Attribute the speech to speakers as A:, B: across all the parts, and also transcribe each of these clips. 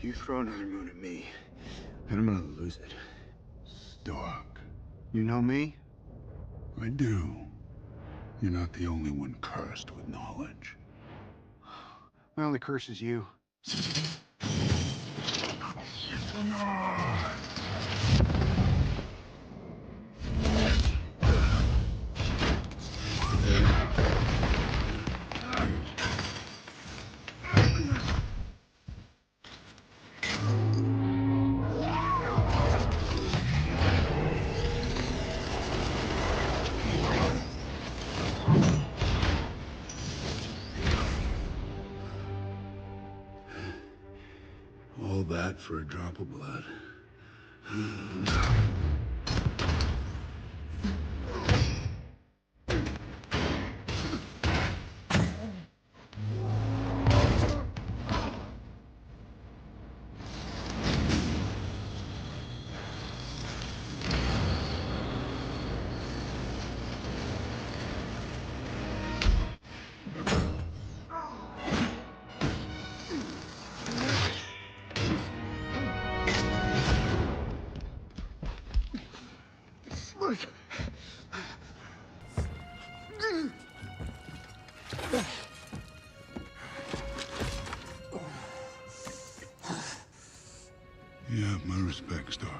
A: You throw another moon at me, and I'm gonna lose it.
B: Stark.
A: You know me?
B: I do. You're not the only one cursed with knowledge.
A: My only curse is you.
B: All that for a drop of blood. You have my respect, Stark.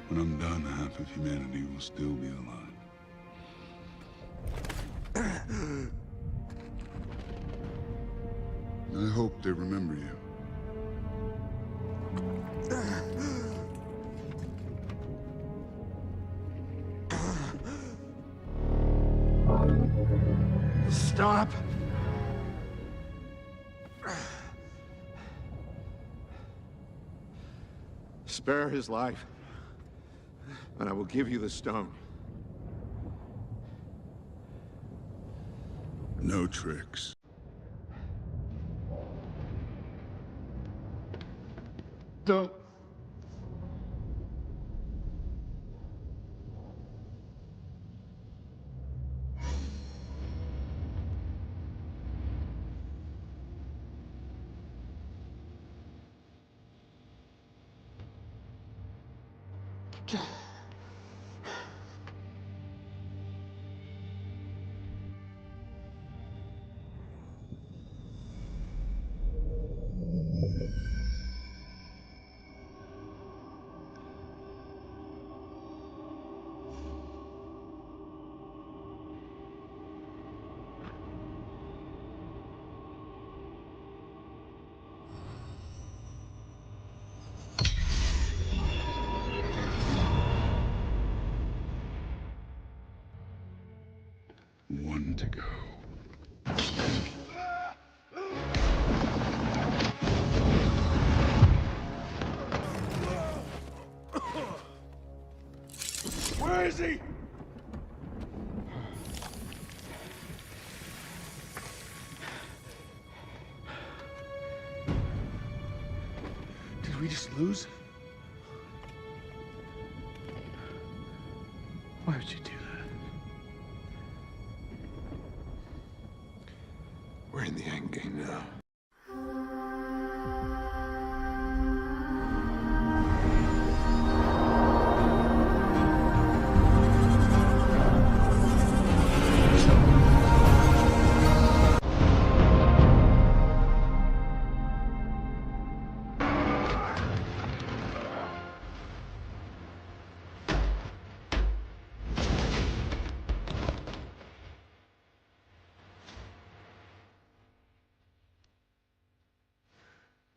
B: When I'm done, half of humanity will still be alive. I hope they remember you.
A: Stop! Spare his life, and I will give you the stone.
B: No tricks.
A: Don't.
B: One to go.
A: Where is he? Did we just lose? Why would you do that? We're in the end game now.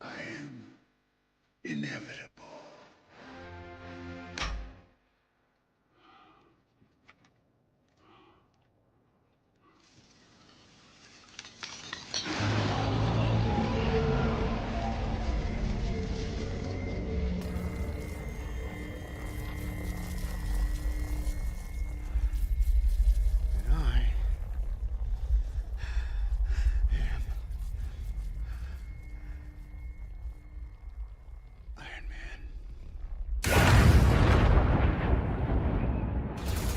B: I am inevitable.
A: And I am Iron Man.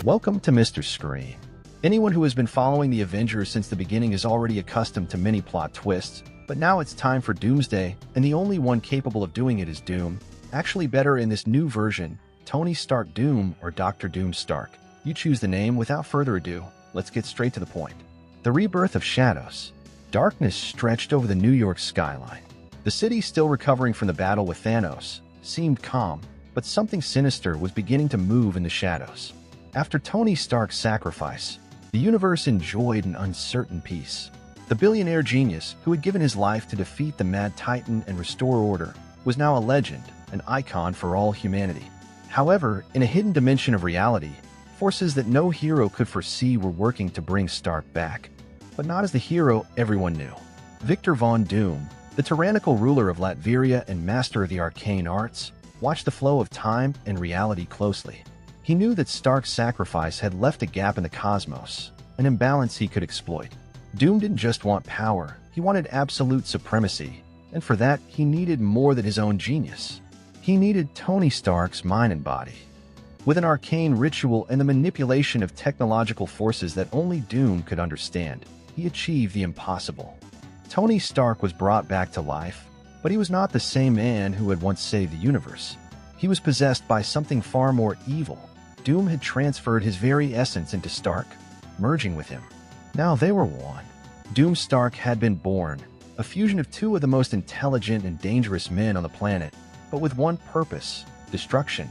C: Welcome to Mr. Screen. Anyone who has been following the Avengers since the beginning is already accustomed to many plot twists, but now it's time for Doomsday, and the only one capable of doing it is Doom. Actually better in this new version, Tony Stark Doom or Dr. Doom Stark. You choose the name. Without further ado, let's get straight to the point. The rebirth of shadows. Darkness stretched over the New York skyline. The city, still recovering from the battle with Thanos, seemed calm, but something sinister was beginning to move in the shadows. After Tony Stark's sacrifice, the universe enjoyed an uncertain peace. The billionaire genius who had given his life to defeat the Mad Titan and restore order was now a legend, an icon for all humanity. However, in a hidden dimension of reality, forces that no hero could foresee were working to bring Stark back. But not as the hero everyone knew. Victor Von Doom, the tyrannical ruler of Latveria and master of the arcane arts, watched the flow of time and reality closely. He knew that Stark's sacrifice had left a gap in the cosmos, an imbalance he could exploit. Doom didn't just want power, he wanted absolute supremacy, and for that he needed more than his own genius. He needed Tony Stark's mind and body. With an arcane ritual and the manipulation of technological forces that only Doom could understand, he achieved the impossible. Tony Stark was brought back to life, but he was not the same man who had once saved the universe. He was possessed by something far more evil. Doom had transferred his very essence into Stark, merging with him. Now they were one. Doom Stark had been born, a fusion of two of the most intelligent and dangerous men on the planet, but with one purpose: destruction.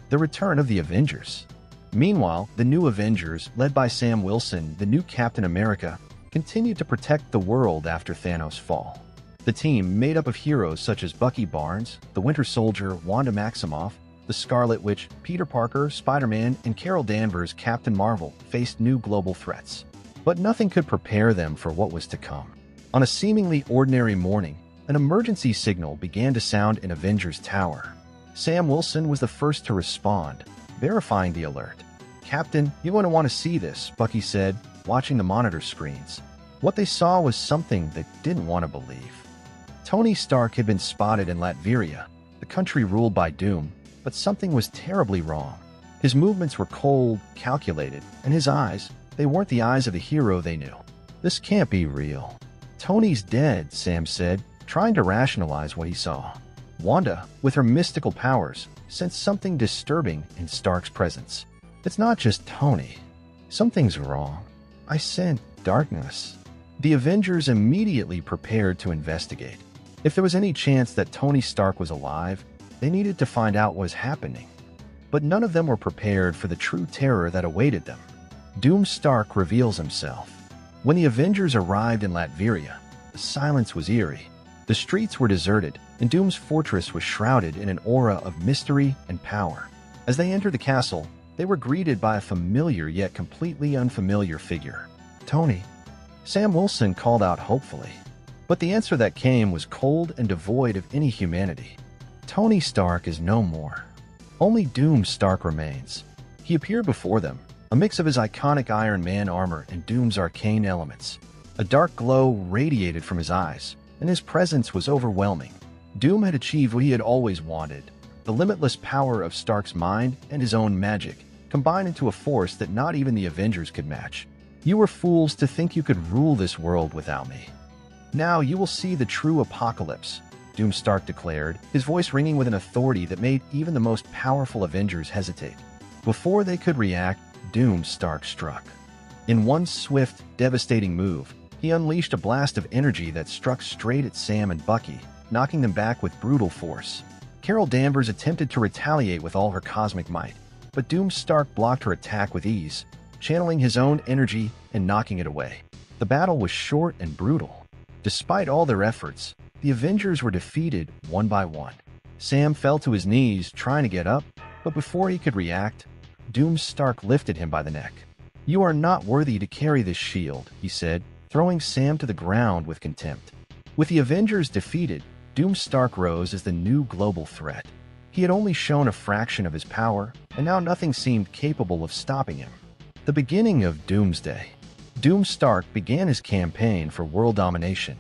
C: The return of the Avengers. Meanwhile, the new Avengers, led by Sam Wilson, the new Captain America, continued to protect the world after Thanos' fall. The team, made up of heroes such as Bucky Barnes, the Winter Soldier, Wanda Maximoff, the Scarlet Witch, Peter Parker, Spider-Man, and Carol Danvers, Captain Marvel, faced new global threats. But nothing could prepare them for what was to come. On a seemingly ordinary morning, an emergency signal began to sound in Avengers Tower. Sam Wilson was the first to respond, verifying the alert. "Captain, you're going to want to see this," Bucky said, watching the monitor screens. What they saw was something they didn't want to believe. Tony Stark had been spotted in Latveria, the country ruled by Doom, but something was terribly wrong. His movements were cold, calculated, and his eyes, they weren't the eyes of the hero they knew. "This can't be real." "Tony's dead," Sam said, trying to rationalize what he saw. Wanda, with her mystical powers, sensed something disturbing in Stark's presence. "It's not just Tony. Something's wrong. I scent darkness." The Avengers immediately prepared to investigate. If there was any chance that Tony Stark was alive, they needed to find out what was happening. But none of them were prepared for the true terror that awaited them. Doom Stark reveals himself. When the Avengers arrived in Latveria, the silence was eerie. The streets were deserted, and Doom's fortress was shrouded in an aura of mystery and power. As they entered the castle, they were greeted by a familiar yet completely unfamiliar figure. "Tony," Sam Wilson called out hopefully. But the answer that came was cold and devoid of any humanity. Tony Stark is no more. Only Doom Stark remains. He appeared before them, a mix of his iconic Iron Man armor and Doom's arcane elements. A dark glow radiated from his eyes, and his presence was overwhelming. Doom had achieved what he had always wanted: the limitless power of Stark's mind and his own magic, combined into a force that not even the Avengers could match. "You were fools to think you could rule this world without me. Now you will see the true apocalypse," Doom Stark declared, his voice ringing with an authority that made even the most powerful Avengers hesitate. Before they could react, Doom Stark struck. In one swift, devastating move, he unleashed a blast of energy that struck straight at Sam and Bucky, knocking them back with brutal force. Carol Danvers attempted to retaliate with all her cosmic might, but Doom Stark blocked her attack with ease, channeling his own energy and knocking it away. The battle was short and brutal. Despite all their efforts, the Avengers were defeated one by one. Sam fell to his knees, trying to get up, but before he could react, Doom Stark lifted him by the neck. "You are not worthy to carry this shield," he said, throwing Sam to the ground with contempt. With the Avengers defeated, Doom Stark rose as the new global threat. He had only shown a fraction of his power, and now nothing seemed capable of stopping him. The beginning of Doomsday. Doom Stark began his campaign for world domination.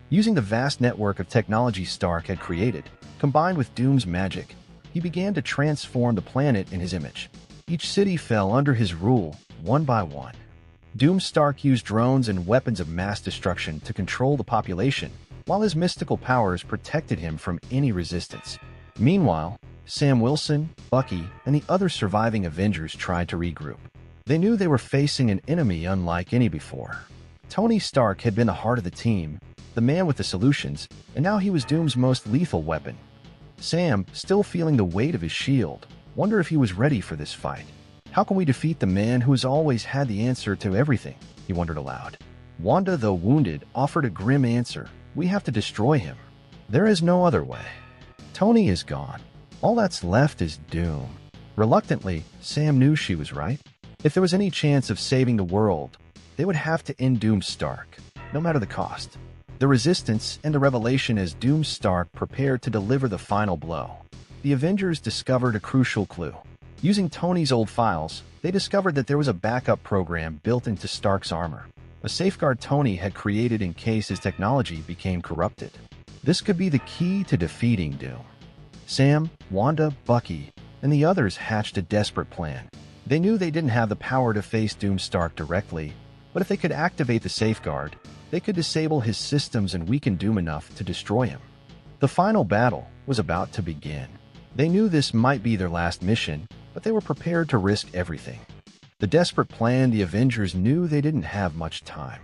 C: Using the vast network of technology Stark had created, combined with Doom's magic, he began to transform the planet in his image. Each city fell under his rule, one by one. Doom Stark used drones and weapons of mass destruction to control the population, while his mystical powers protected him from any resistance. Meanwhile, Sam Wilson, Bucky, and the other surviving Avengers tried to regroup. They knew they were facing an enemy unlike any before. Tony Stark had been the heart of the team, the man with the solutions, and now he was Doom's most lethal weapon. Sam, still feeling the weight of his shield, wondered if he was ready for this fight. How can we defeat the man who has always had the answer to everything? He wondered aloud. Wanda, though wounded, offered a grim answer. We have to destroy him. There is no other way. Tony is gone. All that's left is Doom. Reluctantly, Sam knew she was right. If there was any chance of saving the world, they would have to end Doom Stark, no matter the cost. The Resistance and the Revelation as Doom Stark prepared to deliver the final blow. The Avengers discovered a crucial clue. Using Tony's old files, they discovered that there was a backup program built into Stark's armor, a safeguard Tony had created in case his technology became corrupted. This could be the key to defeating Doom. Sam, Wanda, Bucky, and the others hatched a desperate plan. They knew they didn't have the power to face Doom Stark directly, but if they could activate the safeguard, they could disable his systems and weaken Doom enough to destroy him. The final battle was about to begin. They knew this might be their last mission, but they were prepared to risk everything. The desperate plan, the Avengers knew they didn't have much time.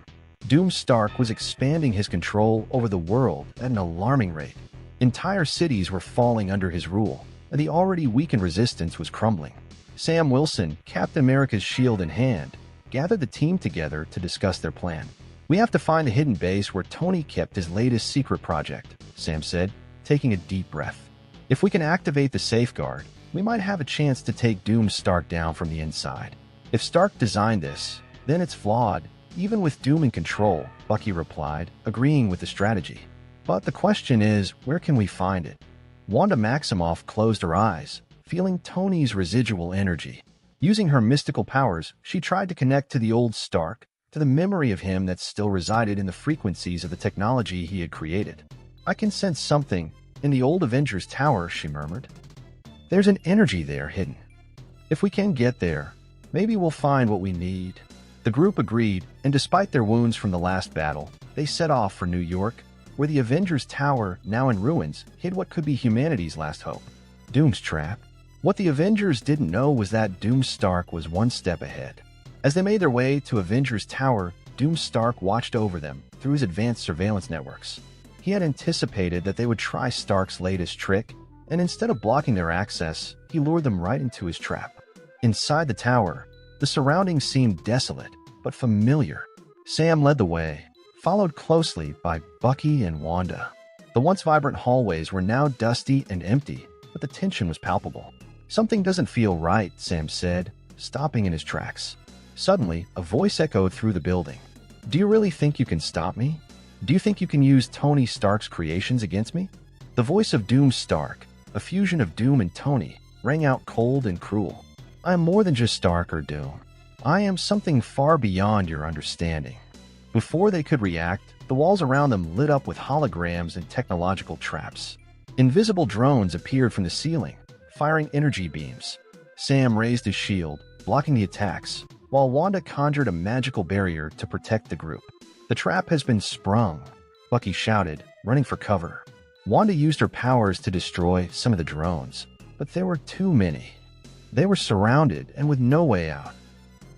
C: Doom Stark was expanding his control over the world at an alarming rate. Entire cities were falling under his rule, and the already weakened resistance was crumbling. Sam Wilson, Captain America's shield in hand, gathered the team together to discuss their plan. We have to find the hidden base where Tony kept his latest secret project, Sam said, taking a deep breath. If we can activate the safeguard, we might have a chance to take Doom Stark down from the inside. If Stark designed this, then it's flawed, even with Doom in control, Bucky replied, agreeing with the strategy. But the question is, where can we find it? Wanda Maximoff closed her eyes, feeling Tony's residual energy. Using her mystical powers, she tried to connect to the old Stark, to the memory of him that still resided in the frequencies of the technology he had created. I can sense something in the old Avengers Tower, she murmured. There's an energy there hidden. If we can get there, maybe we'll find what we need. The group agreed, and despite their wounds from the last battle, they set off for New York, where the Avengers Tower, now in ruins, hid what could be humanity's last hope. Doom's trap. What the Avengers didn't know was that Doom Stark was one step ahead. As they made their way to Avengers Tower, Doom Stark watched over them through his advanced surveillance networks. He had anticipated that they would try Stark's latest trick, and instead of blocking their access, he lured them right into his trap. Inside the tower, the surroundings seemed desolate, but familiar. Sam led the way, followed closely by Bucky and Wanda. The once vibrant hallways were now dusty and empty, but the tension was palpable. Something doesn't feel right, Sam said, stopping in his tracks. Suddenly, a voice echoed through the building. Do you really think you can stop me? Do you think you can use Tony Stark's creations against me? The voice of Doom Stark, a fusion of Doom and Tony, rang out cold and cruel. I am more than just Stark or Doom. I am something far beyond your understanding. Before they could react, the walls around them lit up with holograms and technological traps. Invisible drones appeared from the ceiling, firing energy beams. Sam raised his shield, blocking the attacks, while Wanda conjured a magical barrier to protect the group. The trap has been sprung, Bucky shouted, running for cover. Wanda used her powers to destroy some of the drones, but there were too many. They were surrounded and with no way out.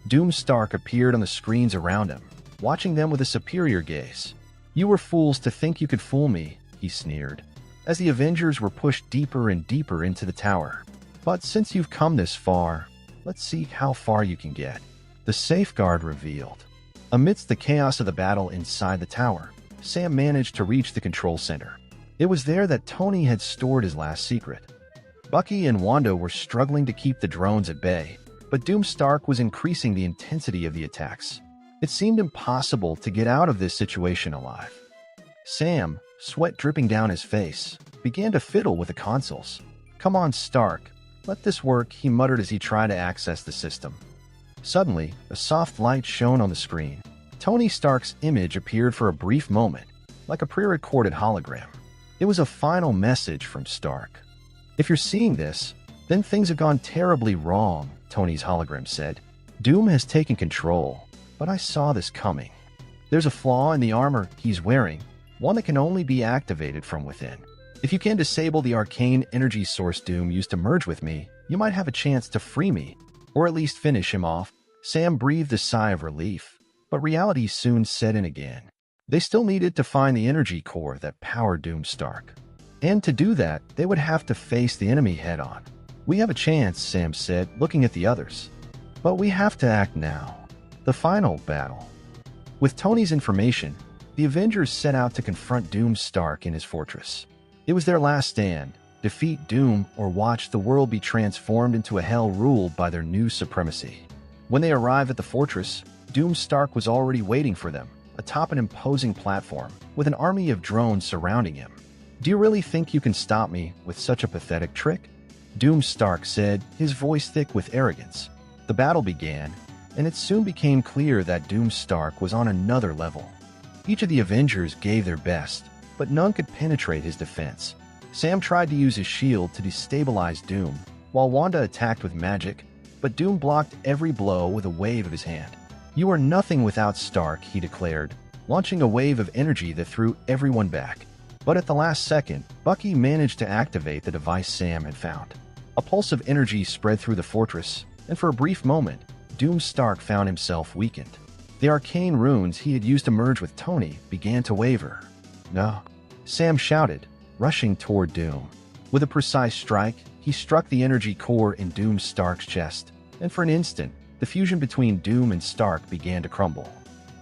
C: Doom Stark appeared on the screens around him, watching them with a superior gaze. You were fools to think you could fool me, he sneered, as the Avengers were pushed deeper and deeper into the tower. But since you've come this far, let's see how far you can get. The safeguard revealed. Amidst the chaos of the battle inside the tower, Sam managed to reach the control center. It was there that Tony had stored his last secret. Bucky and Wanda were struggling to keep the drones at bay, but Doom Stark was increasing the intensity of the attacks. It seemed impossible to get out of this situation alive. Sam, sweat dripping down his face, began to fiddle with the consoles. Come on, Stark. Let this work, he muttered as he tried to access the system. Suddenly, a soft light shone on the screen. Tony Stark's image appeared for a brief moment, like a pre-recorded hologram. It was a final message from Stark. If you're seeing this, then things have gone terribly wrong, Tony's hologram said. Doom has taken control, but I saw this coming. There's a flaw in the armor he's wearing, one that can only be activated from within. If you can disable the arcane energy source Doom used to merge with me, you might have a chance to free me, or at least finish him off. Sam breathed a sigh of relief, but reality soon set in again. They still needed to find the energy core that powered Doom Stark. And to do that, they would have to face the enemy head-on. We have a chance, Sam said, looking at the others. But we have to act now. The final battle. With Tony's information, the Avengers set out to confront Doom Stark in his fortress. It was their last stand: defeat Doom or watch the world be transformed into a hell ruled by their new supremacy. When they arrived at the fortress, Doom Stark was already waiting for them, atop an imposing platform, with an army of drones surrounding him. "Do you really think you can stop me with such a pathetic trick?" Doom Stark said, his voice thick with arrogance. The battle began, and it soon became clear that Doom Stark was on another level. Each of the Avengers gave their best, but none could penetrate his defense. Sam tried to use his shield to destabilize Doom, while Wanda attacked with magic, but Doom blocked every blow with a wave of his hand. "You are nothing without Stark," he declared, launching a wave of energy that threw everyone back. But at the last second, Bucky managed to activate the device Sam had found. A pulse of energy spread through the fortress, and for a brief moment, Doom Stark found himself weakened. The arcane runes he had used to merge with Tony began to waver. "No!" Sam shouted, rushing toward Doom. With a precise strike, he struck the energy core in Doom Stark's chest, and for an instant, the fusion between Doom and Stark began to crumble.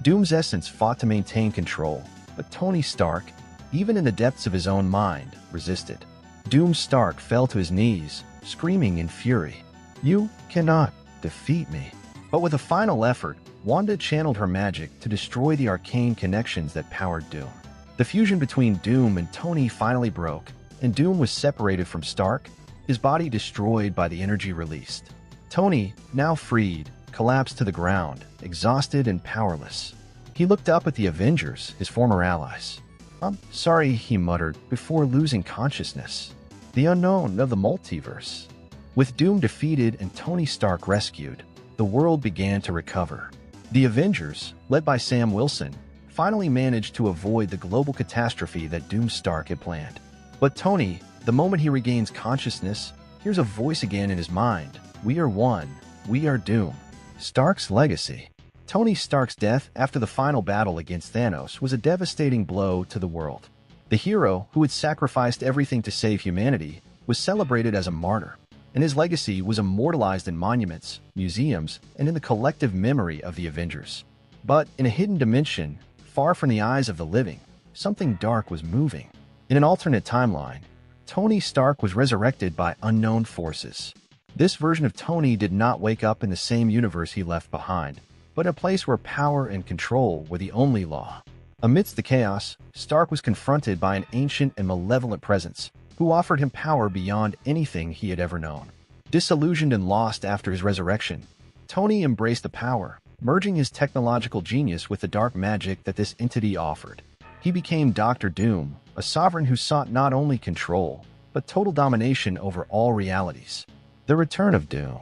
C: Doom's essence fought to maintain control, but Tony Stark, even in the depths of his own mind, resisted. Doom Stark fell to his knees, screaming in fury, "You cannot defeat me." But with a final effort, Wanda channeled her magic to destroy the arcane connections that powered Doom. The fusion between Doom and Tony finally broke, and Doom was separated from Stark, his body destroyed by the energy released. Tony, now freed, collapsed to the ground, exhausted and powerless. He looked up at the Avengers, his former allies. "I'm sorry," he muttered, before losing consciousness. The unknown of the multiverse. With Doom defeated and Tony Stark rescued, the world began to recover. The Avengers, led by Sam Wilson, finally managed to avoid the global catastrophe that Doom Stark had planned. But Tony, the moment he regains consciousness, hears a voice again in his mind. "We are one. We are Doom." Stark's legacy. Tony Stark's death after the final battle against Thanos was a devastating blow to the world. The hero, who had sacrificed everything to save humanity, was celebrated as a martyr, and his legacy was immortalized in monuments, museums, and in the collective memory of the Avengers. But in a hidden dimension, far from the eyes of the living, something dark was moving. In an alternate timeline, Tony Stark was resurrected by unknown forces. This version of Tony did not wake up in the same universe he left behind, but a place where power and control were the only law. Amidst the chaos, Stark was confronted by an ancient and malevolent presence who offered him power beyond anything he had ever known. Disillusioned and lost after his resurrection, Tony embraced the power, merging his technological genius with the dark magic that this entity offered. He became Dr. Doom, a sovereign who sought not only control, but total domination over all realities. The return of Doom.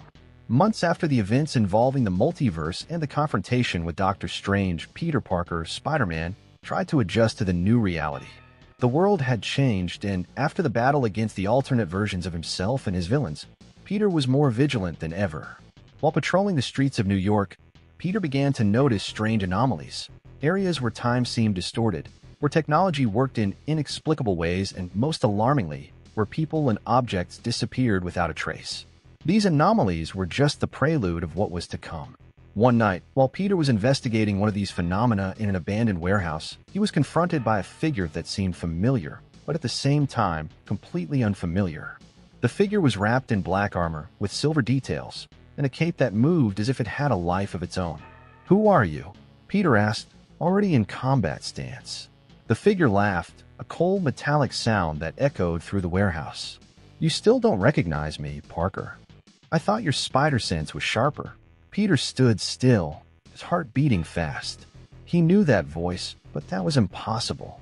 C: Months after the events involving the multiverse and the confrontation with Doctor Strange, Peter Parker, Spider-Man tried to adjust to the new reality. The world had changed, and after the battle against the alternate versions of himself and his villains, Peter was more vigilant than ever. While patrolling the streets of New York, Peter began to notice strange anomalies, areas where time seemed distorted, where technology worked in inexplicable ways, and most alarmingly, where people and objects disappeared without a trace. These anomalies were just the prelude of what was to come. One night, while Peter was investigating one of these phenomena in an abandoned warehouse, he was confronted by a figure that seemed familiar, but at the same time, completely unfamiliar. The figure was wrapped in black armor, with silver details, and a cape that moved as if it had a life of its own. "Who are you?" Peter asked, already in combat stance. The figure laughed, a cold metallic sound that echoed through the warehouse. "You still don't recognize me, Parker. I thought your spider sense was sharper." Peter stood still, his heart beating fast. He knew that voice, but that was impossible.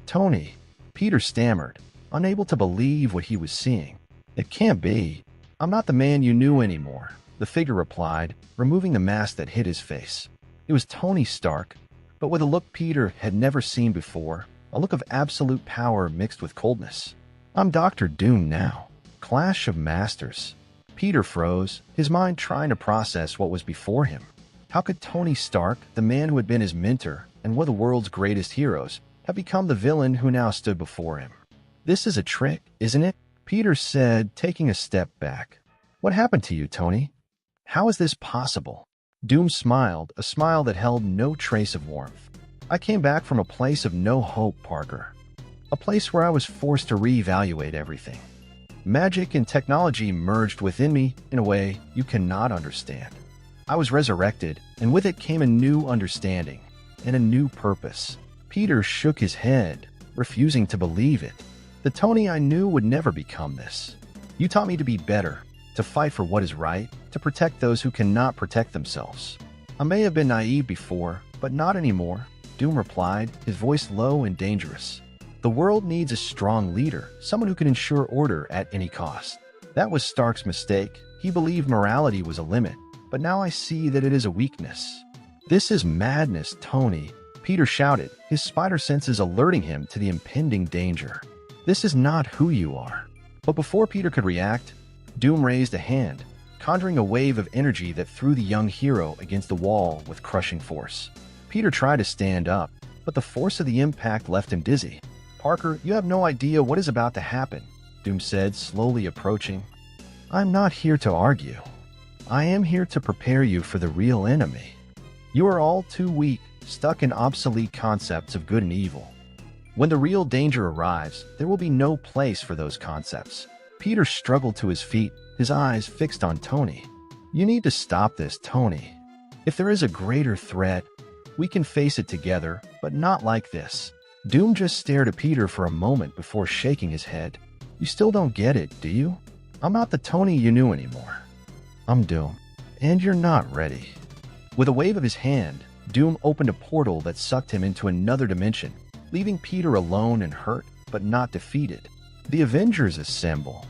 C: "Tony," Peter stammered, unable to believe what he was seeing. "It can't be. I'm not the man you knew anymore," the figure replied, removing the mask that hid his face. It was Tony Stark, but with a look Peter had never seen before, a look of absolute power mixed with coldness. "I'm Dr. Doom now." Clash of Masters. Peter froze, his mind trying to process what was before him. How could Tony Stark, the man who had been his mentor and one of the world's greatest heroes, have become the villain who now stood before him? "This is a trick, isn't it?" Peter said, taking a step back. "What happened to you, Tony? How is this possible?" Doom smiled, a smile that held no trace of warmth. "I came back from a place of no hope, Parker. A place where I was forced to reevaluate everything. Magic and technology merged within me in a way you cannot understand. I was resurrected, and with it came a new understanding and a new purpose." Peter shook his head, refusing to believe it. "The Tony I knew would never become this. You taught me to be better, to fight for what is right, to protect those who cannot protect themselves. I may have been naive before, but not anymore," Doom replied, his voice low and dangerous. "The world needs a strong leader, someone who can ensure order at any cost. That was Stark's mistake. He believed morality was a limit, but now I see that it is a weakness." "This is madness, Tony," Peter shouted, his spider senses alerting him to the impending danger. "This is not who you are." But before Peter could react, Doom raised a hand, conjuring a wave of energy that threw the young hero against the wall with crushing force. Peter tried to stand up, but the force of the impact left him dizzy. "Parker, you have no idea what is about to happen," Doom said, slowly approaching. "I'm not here to argue. I am here to prepare you for the real enemy. You are all too weak, stuck in obsolete concepts of good and evil. When the real danger arrives, there will be no place for those concepts." Peter struggled to his feet, his eyes fixed on Tony. "You need to stop this, Tony. If there is a greater threat, we can face it together, but not like this." Doom just stared at Peter for a moment before shaking his head. "You still don't get it, do you? I'm not the Tony you knew anymore. I'm Doom, and you're not ready." With a wave of his hand, Doom opened a portal that sucked him into another dimension, leaving Peter alone and hurt, but not defeated. The Avengers assemble.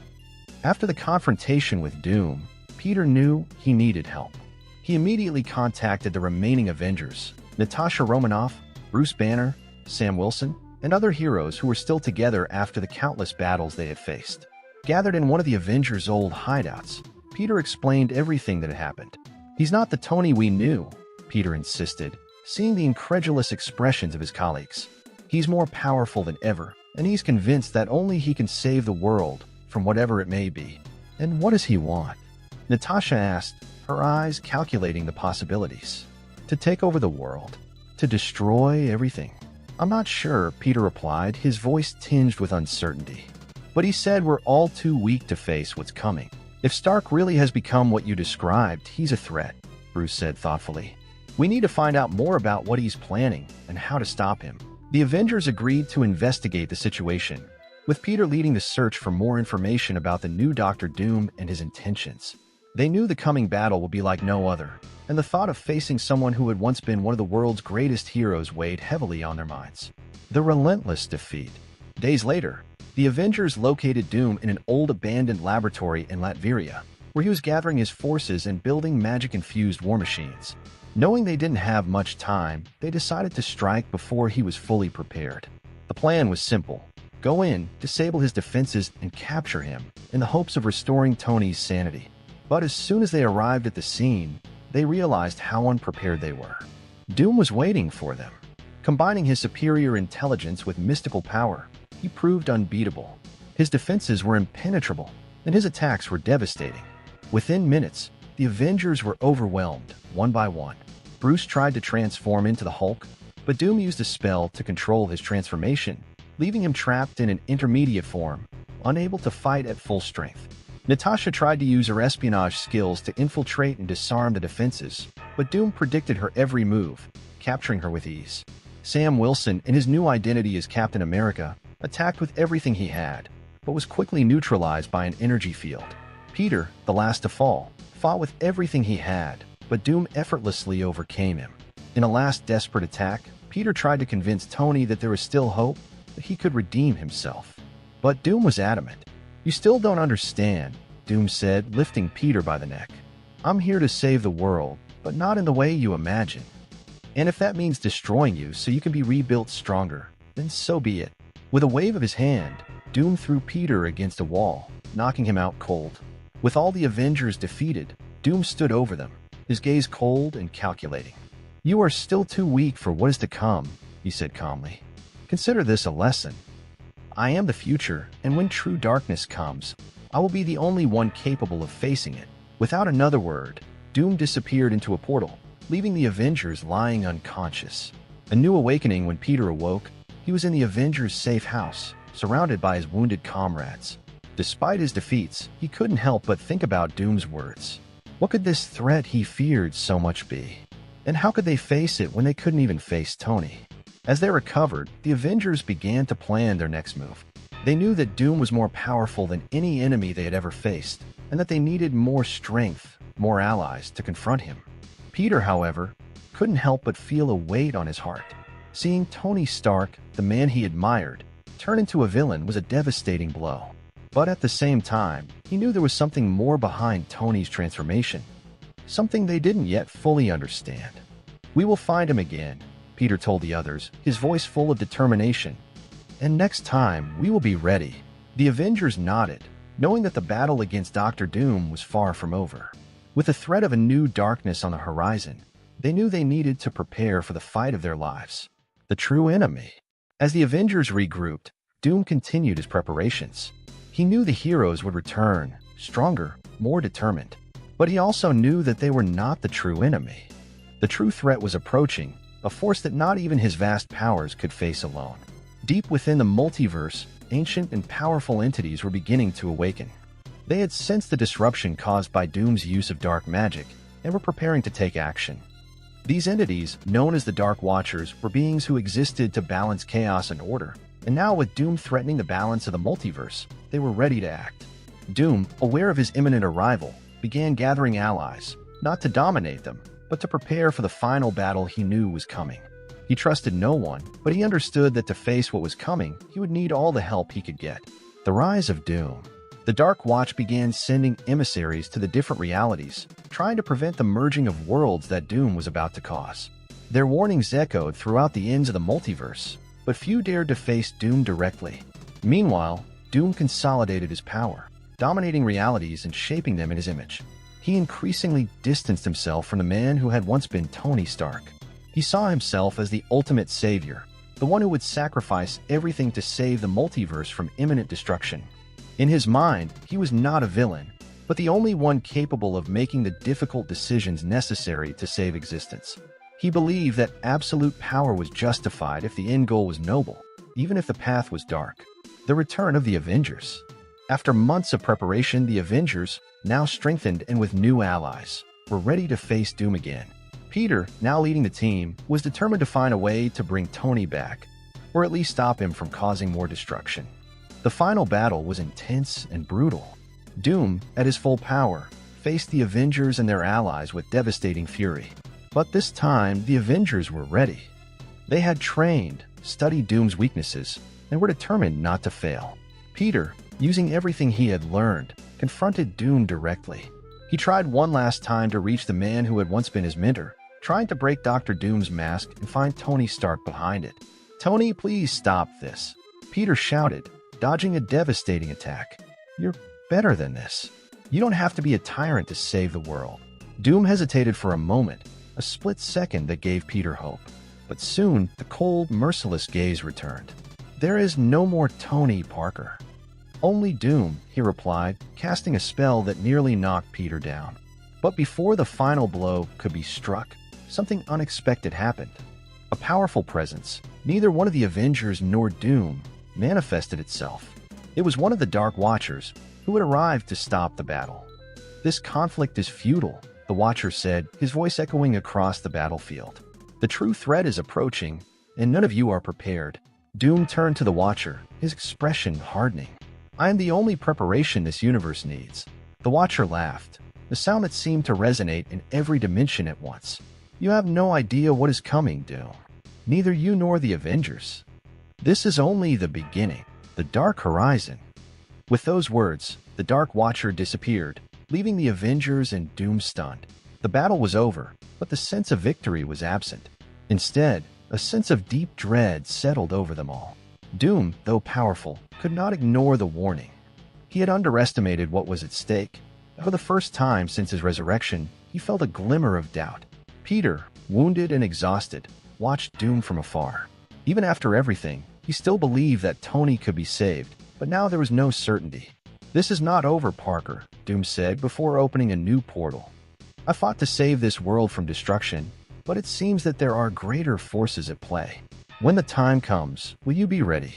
C: After the confrontation with Doom, Peter knew he needed help. He immediately contacted the remaining Avengers, Natasha Romanoff, Bruce Banner, Sam Wilson, and other heroes who were still together after the countless battles they had faced. Gathered in one of the Avengers' old hideouts, Peter explained everything that had happened. "He's not the Tony we knew," Peter insisted, seeing the incredulous expressions of his colleagues. "He's more powerful than ever, and he's convinced that only he can save the world from whatever it may be." "And what does he want?" Natasha asked, her eyes calculating the possibilities. "To take over the world. To destroy everything." "I'm not sure," Peter replied, his voice tinged with uncertainty. "But he said we're all too weak to face what's coming. If Stark really has become what you described, he's a threat," Bruce said thoughtfully. "We need to find out more about what he's planning and how to stop him." The Avengers agreed to investigate the situation, with Peter leading the search for more information about the new Doctor Doom and his intentions. They knew the coming battle would be like no other, and the thought of facing someone who had once been one of the world's greatest heroes weighed heavily on their minds. The relentless defeat. Days later, the Avengers located Doom in an old abandoned laboratory in Latveria, where he was gathering his forces and building magic-infused war machines. Knowing they didn't have much time, they decided to strike before he was fully prepared. The plan was simple. Go in, disable his defenses, and capture him, in the hopes of restoring Tony's sanity. But as soon as they arrived at the scene, they realized how unprepared they were. Doom was waiting for them. Combining his superior intelligence with mystical power, he proved unbeatable. His defenses were impenetrable, and his attacks were devastating. Within minutes, the Avengers were overwhelmed, one by one. Bruce tried to transform into the Hulk, but Doom used a spell to control his transformation, leaving him trapped in an intermediate form, unable to fight at full strength. Natasha tried to use her espionage skills to infiltrate and disarm the defenses, but Doom predicted her every move, capturing her with ease. Sam Wilson, in his new identity as Captain America, attacked with everything he had, but was quickly neutralized by an energy field. Peter, the last to fall, fought with everything he had, but Doom effortlessly overcame him. In a last desperate attack, Peter tried to convince Tony that there was still hope, that he could redeem himself. But Doom was adamant. "You still don't understand," Doom said, lifting Peter by the neck. "I'm here to save the world, but not in the way you imagine. And if that means destroying you so you can be rebuilt stronger, then so be it. With a wave of his hand, Doom threw Peter against a wall, knocking him out cold. With all the Avengers defeated, Doom stood over them, his gaze cold and calculating. "You are still too weak for what is to come," he said calmly. "Consider this a lesson. I am the future, and when true darkness comes, I will be the only one capable of facing it." Without another word, Doom disappeared into a portal, leaving the Avengers lying unconscious. A new awakening when Peter awoke. He was in the Avengers' safe house, surrounded by his wounded comrades. Despite his defeats, he couldn't help but think about Doom's words. What could this threat he feared so much be? And how could they face it when they couldn't even face Tony? As they recovered, the Avengers began to plan their next move. They knew that Doom was more powerful than any enemy they had ever faced, and that they needed more strength, more allies to confront him. Peter, however, couldn't help but feel a weight on his heart. Seeing Tony Stark, the man he admired, turn into a villain was a devastating blow. But at the same time, he knew there was something more behind Tony's transformation. Something they didn't yet fully understand. "We will find him again," Peter told the others, his voice full of determination. "And next time, we will be ready." The Avengers nodded, knowing that the battle against Dr. Doom was far from over. With the threat of a new darkness on the horizon, they knew they needed to prepare for the fight of their lives. The true enemy. As the Avengers regrouped, Doom continued his preparations. He knew the heroes would return, stronger, more determined. But he also knew that they were not the true enemy. The true threat was approaching, a force that not even his vast powers could face alone. Deep within the multiverse, ancient and powerful entities were beginning to awaken. They had sensed the disruption caused by Doom's use of dark magic and were preparing to take action. These entities, known as the Dark Watchers, were beings who existed to balance chaos and order, and now with Doom threatening the balance of the multiverse, they were ready to act. Doom, aware of his imminent arrival, began gathering allies, not to dominate them, but to prepare for the final battle he knew was coming. He trusted no one, but he understood that to face what was coming, he would need all the help he could get. The rise of Doom. The Dark Watch began sending emissaries to the different realities, trying to prevent the merging of worlds that Doom was about to cause. Their warnings echoed throughout the ends of the multiverse, but few dared to face Doom directly. Meanwhile, Doom consolidated his power, dominating realities and shaping them in his image. He increasingly distanced himself from the man who had once been Tony Stark. He saw himself as the ultimate savior, the one who would sacrifice everything to save the multiverse from imminent destruction. In his mind, he was not a villain, but the only one capable of making the difficult decisions necessary to save existence. He believed that absolute power was justified if the end goal was noble, even if the path was dark. The return of the Avengers. After months of preparation, the Avengers, now strengthened and with new allies, were ready to face Doom again. Peter, now leading the team, was determined to find a way to bring Tony back, or at least stop him from causing more destruction. The final battle was intense and brutal. Doom, at his full power, faced the Avengers and their allies with devastating fury. But this time, the Avengers were ready. They had trained, studied Doom's weaknesses, and were determined not to fail. Peter, using everything he had learned, confronted Doom directly. He tried one last time to reach the man who had once been his mentor, trying to break Dr. Doom's mask and find Tony Stark behind it. "Tony, please stop this," Peter shouted, dodging a devastating attack. "You're better than this. You don't have to be a tyrant to save the world." Doom hesitated for a moment, a split second that gave Peter hope. But soon, the cold, merciless gaze returned. "There is no more Tony Parker. Only Doom," he replied, casting a spell that nearly knocked Peter down. But before the final blow could be struck, something unexpected happened. A powerful presence, neither one of the Avengers nor Doom, manifested itself. It was one of the Dark Watchers, who had arrived to stop the battle. "This conflict is futile," the Watcher said, his voice echoing across the battlefield. "The true threat is approaching, and none of you are prepared." Doom turned to the Watcher, his expression hardening. "I am the only preparation this universe needs." The Watcher laughed, the sound that seemed to resonate in every dimension at once. "You have no idea what is coming, Doom. Neither you nor the Avengers. This is only the beginning, the dark horizon." With those words, the Dark Watcher disappeared, leaving the Avengers and Doom stunned. The battle was over, but the sense of victory was absent. Instead, a sense of deep dread settled over them all. Doom, though powerful, could not ignore the warning. He had underestimated what was at stake. For the first time since his resurrection, he felt a glimmer of doubt. Peter, wounded and exhausted, watched Doom from afar. Even after everything, he still believed that Tony could be saved, but now there was no certainty. "This is not over, Parker," Doom said before opening a new portal. "I fought to save this world from destruction, but it seems that there are greater forces at play. When the time comes, will you be ready?"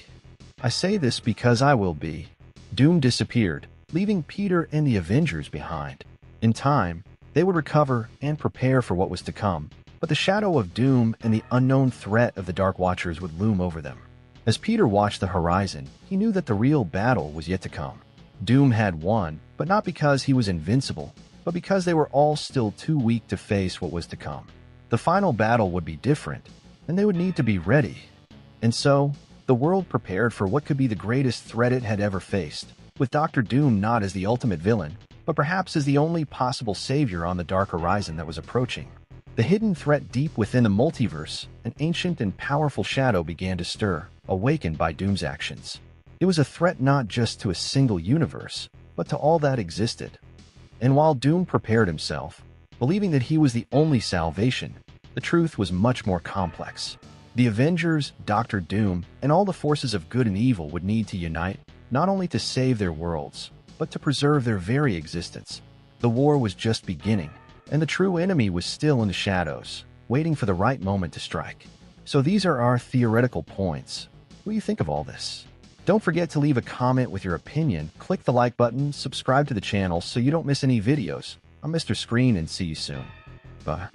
C: "I say this because I will be." Doom disappeared, leaving Peter and the Avengers behind. In time, they would recover and prepare for what was to come, but the shadow of Doom and the unknown threat of the Dark Watchers would loom over them. As Peter watched the horizon, he knew that the real battle was yet to come. Doom had won, but not because he was invincible, but because they were all still too weak to face what was to come. The final battle would be different, and they would need to be ready. And so, the world prepared for what could be the greatest threat it had ever faced, with Dr. Doom not as the ultimate villain, but perhaps as the only possible savior on the dark horizon that was approaching. The hidden threat deep within the multiverse, an ancient and powerful shadow began to stir, awakened by Doom's actions. It was a threat not just to a single universe, but to all that existed. And while Doom prepared himself, believing that he was the only salvation, the truth was much more complex. The Avengers, Dr. Doom, and all the forces of good and evil would need to unite, not only to save their worlds, but to preserve their very existence. The war was just beginning, and the true enemy was still in the shadows, waiting for the right moment to strike. So these are our theoretical points. What do you think of all this? Don't forget to leave a comment with your opinion, click the like button, subscribe to the channel so you don't miss any videos. I'm Mr. Screen and see you soon. Bye.